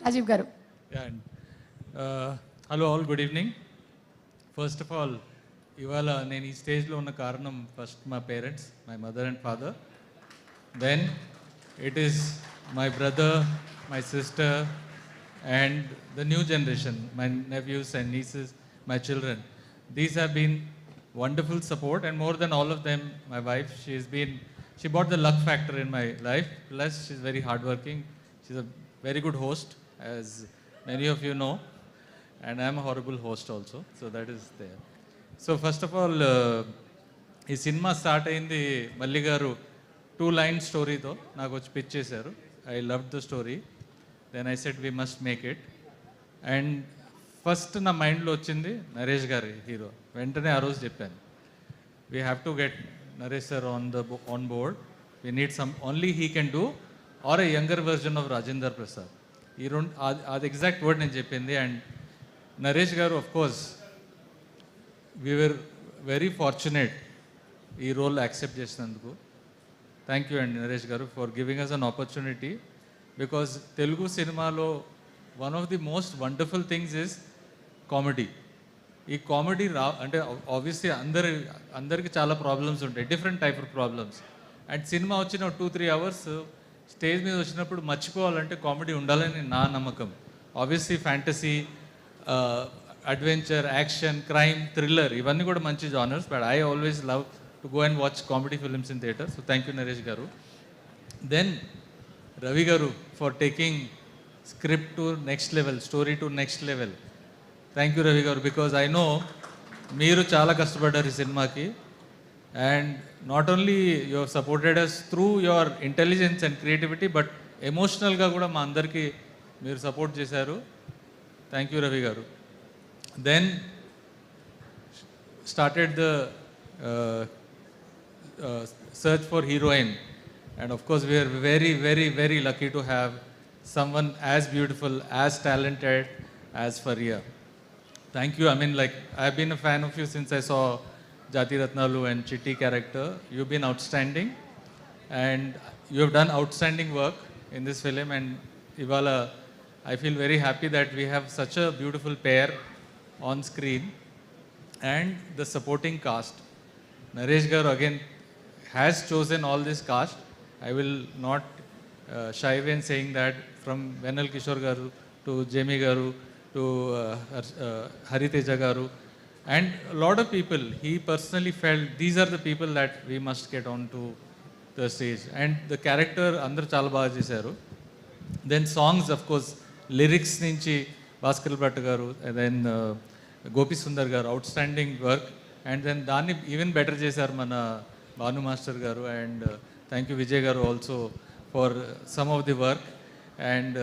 రాజీవ్ గారు. Yeah, and, hello all, good evening. First of all, ఇవాళ నేను ఈ స్టేజ్లో ఉన్న కారణం ఫస్ట్ మా parents, my mother and father. Then it is my brother, my sister and the new generation, my nephews and nieces, my children. These have been wonderful support, and more than all of them, my wife, she brought the luck factor in my life. Plus, she's very hardworking. She's a very good host, as many of you know, and I'm a horrible host also, so that is there. So first of all, ఈ cinema start అయింది Malli garu 2-line స్టోరీతో నాకు వచ్చి pitch చేశారు. I love the story. Then I said we must make it. And first నా మైండ్లో వచ్చింది నరేష్ గారి హీరో. వెంటనే ఆ రోజు చెప్పాను, we have to get Naresh sir on board. We need some only he can do or a younger version of Rajender Prasad. ఈ రెండు అది ఎగ్జాక్ట్ వర్డ్ నేను చెప్పింది. అండ్ నరేష్ గారు of course we were very fortunate ఈ రోల్ యాక్సెప్ట్ చేసినందుకు. థ్యాంక్ యూ అండి నరేష్ గారు for giving us an opportunity. Because Telugu సినిమాలో one of the most wonderful things is comedy. ఈ కామెడీ అంటే ఆబ్వియస్లీ అందరికి చాలా ప్రాబ్లమ్స్ ఉంటాయి, different type of problems. And cinema వచ్చిన 2-3 అవర్స్ స్టేజ్ మీద వచ్చినప్పుడు మర్చిపోవాలంటే కామెడీ ఉండాలని నా నమ్మకం. Obviously fantasy, adventure, action, crime, thriller ఇవన్నీ కూడా మంచి genres, but I always love to go and watch comedy films in theatre. So thank you Naresh garu. Then Ravi garu for taking script to next level, story to next level. Thank you Ravi garu, because I know మీరు చాలా కష్టపడ్డారు ఈ సినిమాకి. And not only you have supported us through your intelligence and creativity, but ఎమోషనల్గా కూడా మా అందరికీ మీరు సపోర్ట్ చేశారు. Thank you Ravi garu. Then started the search for heroine, and of course we are very very very lucky to have someone as beautiful, as talented as Faria. Thank you. I mean, like, I have been a fan of you since I saw Jati Ratnalu and Chitti character. You've been outstanding and you have done outstanding work in this film, and ivala I feel very happy that we have such a beautiful pair on screen. And the supporting cast, Naresh garu again has chosen all this cast. I will not shy away in saying that, from Venal Kishore garu to Jamie garu to Hariteja garu and a lot of people, he personally felt these are the people that we must get onto the stage. And the character andaru chaala baga chesaru. Then songs, of course, lyrics nunchi Bhaskar Bhatt garu, and then Gopi Sundar garu, outstanding work. And then దాన్ని even better చేశారు మన Bhanu master గారు. And thank you Vijay గారు also for some of the work. And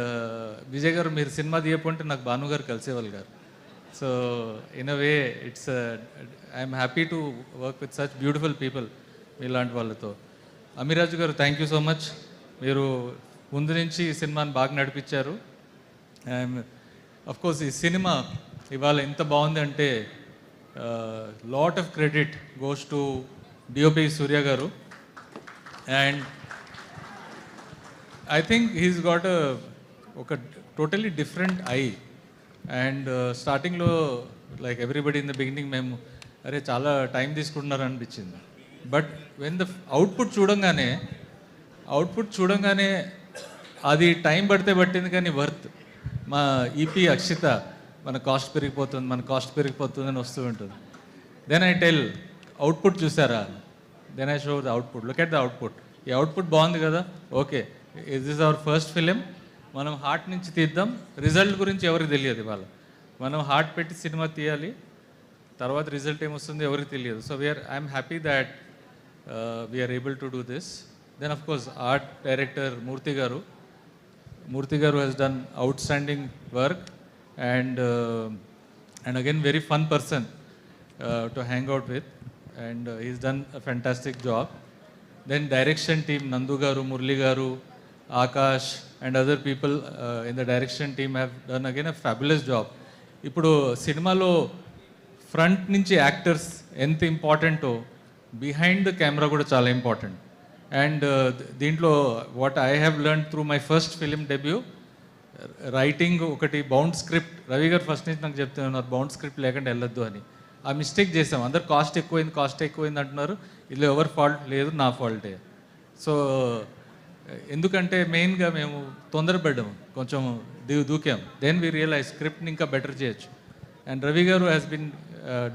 Vijay గారు మీరు cinema తీయకుంటే నాకు భాను గారు కలిసేవాళ్ళు గారు. So in a way it's I'm happy to work with such beautiful people ఇలాంటి వాళ్ళతో. అమిరాజు గారు థ్యాంక్ యూ సో మచ్. మీరు ముందు నుంచి ఈ సినిమాని బాగా నడిపించారు. అండ్ అఫ్ కోర్స్ ఈ సినిమా ఇవాళ ఎంత బాగుంది అంటే lot of credit goes to DOP Surya garu, and I think he's got a totally different eye. And starting lo, like everybody in the beginning మేము అరే చాలా టైం తీసుకుంటున్నారు అనిపించింది. బట్ వెన్ ద అవుట్పుట్ చూడంగానే అది టైం పట్టింది కానీ worth. మా ఈపీ అక్షిత మన కాస్ట్ పెరిగిపోతుంది అని వస్తూ ఉంటుంది. దెన్ ఐ టెల్ అవుట్పుట్ చూసారా, then I show the output, look at the output. ఈ అవుట్పుట్ బాగుంది కదా, okay is this our first film, మనం హార్ట్ నుంచి తీద్దాం. రిజల్ట్ గురించి ఎవరికి తెలియదు. ఇవాళ మనం హార్ట్ పెట్టి సినిమా తీయాలి, తర్వాత రిజల్ట్ ఏమొస్తుంది ఎవరికి తెలియదు. So I'm happy that we're able to do this. Then of course art director Murthy గారు he's done outstanding work. And again very fun person to hang out with, and he's done a fantastic job. Then direction team, Nandu garu, Murli garu, Akash and other people in the direction team have done again a fabulous job. Ippudu cinema lo front nunchi actors enta important o behind the camera kuda chaala important. And deentlo what I have learned through my first film debut, writing ఒకటి bound script, Ravi గారు first నుంచి నాకు చెప్తున్నారు bound script లేకుండా వెళ్ళొద్దు అని. ఆ mistake చేసాం. అందరు కాస్ట్ ఎక్కువైంది అంటున్నారు. ఇది ఎవరి ఫాల్ట్ లేదు, నా ఫాల్టే. సో ఎందుకంటే మెయిన్గా మేము తొందరపడ్డాము, కొంచెం దూకాం. దెన్ వీ రియలైజ్ స్క్రిప్ట్ని ఇంకా బెటర్ చేయొచ్చు. అండ్ రవి గారు has been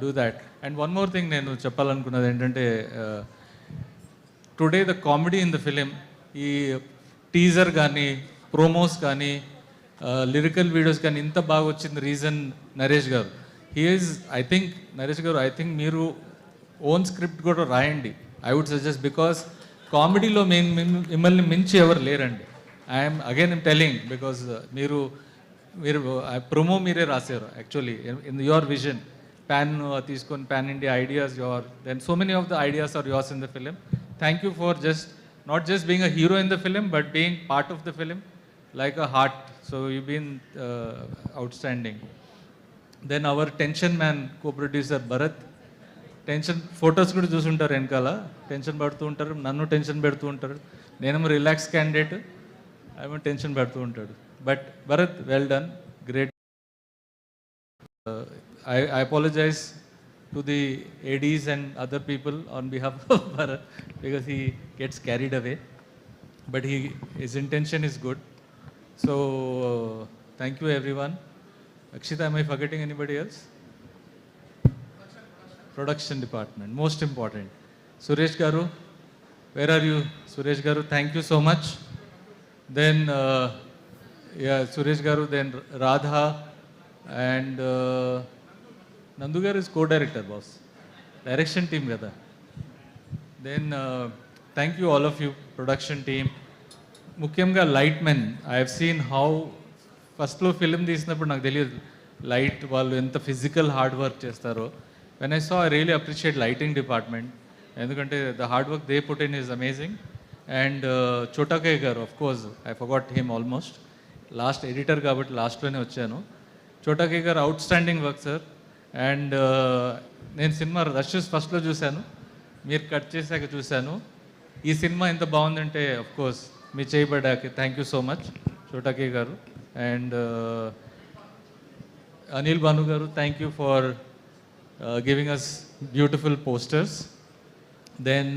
do that. And one more thing నేను చెప్పాలనుకున్నది ఏంటంటే, today the comedy in the film, ఈ టీజర్ కానీ ప్రోమోస్ కానీ లిరికల్ వీడియోస్ కానీ ఇంత బాగా వచ్చింది రీజన్ నరేష్ గారు. నరేష్ గారు ఐ థింక్ మీరు ఓన్ స్క్రిప్ట్ కూడా రాయండి. ఐ వుడ్ సజెస్ట్, బికాస్ కామెడీలో మిమ్మల్ని మించి ఎవరు లేరండి. ఐఎమ్ టెలింగ్ బికాస్ మీరు ప్రొమో మీరే రాశారు actually in your vision. Pan తీసుకొని pan India ideas your, then so many of the ideas are yours in the film. Thank you for not just being a hero in the film, but being part of the film like a heart. So you've been outstanding. Then our tension man co-producer Bharat, tension photos కూడా చూసుంటారు, వెనకాల tension పడుతూ ఉంటారు, నన్ను tension పెడుతూ ఉంటారు. నేనేమో relax candidate, ఏమో టెన్షన్ పెడుతూ ఉంటాడు. But Bharat, well done, great. I apologize to the ADs and other people on behalf of Bharat because he gets carried away, but his intention is good. So thank you everyone. Akshita, am I forgetting anybody else? Production department, most important. Suresh Garu, where are you? Suresh Garu, thank you so much. Then Suresh Garu, then Radha, and Nandu Garu is co-director, boss. Direction team kada. Then thank you all of you, production team. ముఖ్యంగా light men. I have seen how ఫస్ట్లో film తీసినప్పుడు నాకు తెలియదు light వాళ్ళు ఎంత physical hard work చేస్తారో. When I saw, I really appreciate lighting department, ఎందుకంటే the hard work they put in is amazing. And Chotakayya గారు, of course I forgot him almost, last editor కాబట్టి లాస్ట్లోనే వచ్చాను. చోటాకయ్య గారు outstanding work sir. And నేను cinema rushes ఫస్ట్లో చూశాను, మీరు కట్ చేశాక చూశాను. ఈ సినిమా ఎంత బాగుందంటే ఆఫ్ కోర్స్ మీ చేయబడ్డాకి thank you so much Chotakayya గారు. అండ్ అనిల్ భాను గారు, thank you for giving us beautiful posters. Then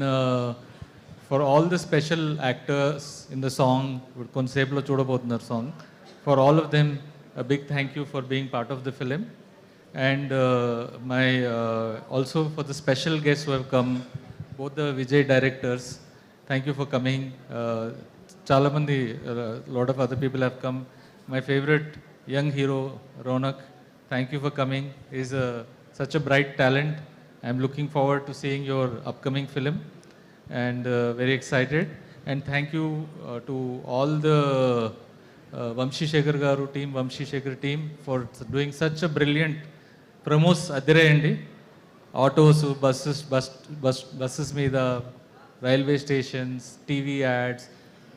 for all the special actors in the song, ఇప్పుడు కొంతసేపులో చూడబోతున్నారు song, for all of them a big thank you for being part of the film. And also for the special guests who have come, both the Vijay directors, thank you for coming. Chala mandi, lot of other people have come. My favorite young hero Ronak, thank you for coming. He's such a bright talent. I'm looking forward to seeing your upcoming film and very excited. And thank you to all the Vamshi Shekhar garu team, Vamshi Shekhar team, for doing such a brilliant promos. Adirayandi autos, buses meeda, railway stations, TV ads,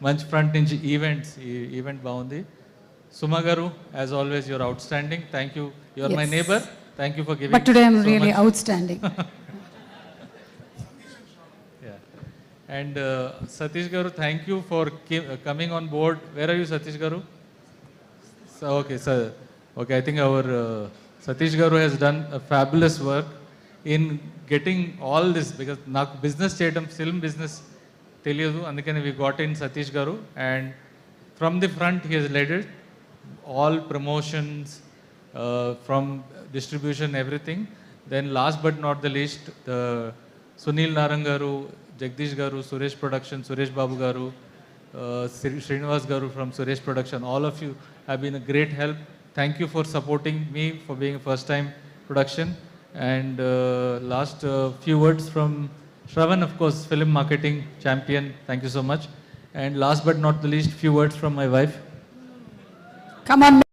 manch front nunchi event baagundi. Suma garu, as always you're outstanding. Thank you. You're my neighbor. Thank you for giving. But today I'm so really much. outstanding. And Satish Garu, thank you for coming on board. Where are you, Satish Garu? So, okay, sir. Okay, I think our Satish Garu has done a fabulous work in getting all this, because నాకు business చేయడం, film business తెలియదు, అందుకని we got in Satish Garu, and from the front he has led it, all promotions, from distribution, everything. Then last but not the least, the Sunil Narang Garu, Jagdish Garu, Suresh Production, Suresh Babu Garu, Srinivas Garu from Suresh Production, all of you have been a great help. Thank you for supporting me, for being a first time production. And last few words from Shravan, of course, film marketing champion, thank you so much. And last but not the least, few words from my wife. Come on.